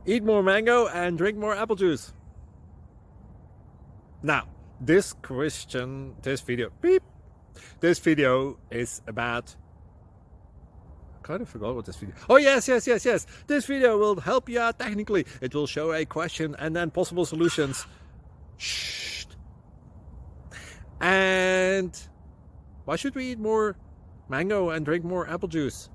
Eat more mango and drink more apple juice. Now, this video is about, I kind of forgot what this video. Oh, yes. This video will help you out technically. It will show a question and then possible solutions. Shh. And why should we eat more mango and drink more apple juice?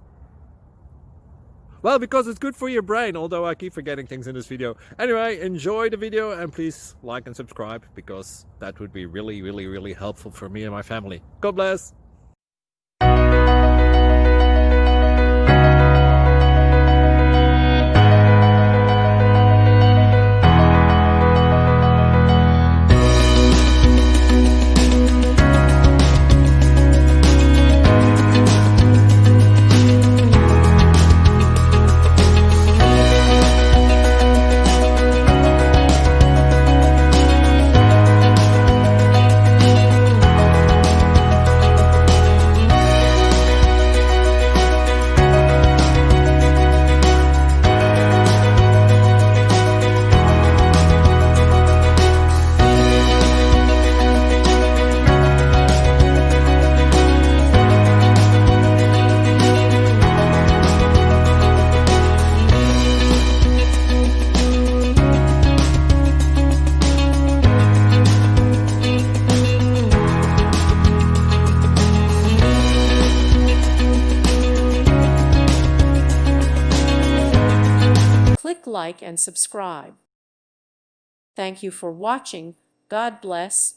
Well, because it's good for your brain, although I keep forgetting things in this video. Anyway, enjoy the video and please like and subscribe, because that would be really helpful for me and my family. God bless! Click like and subscribe. Thank you for watching. God bless.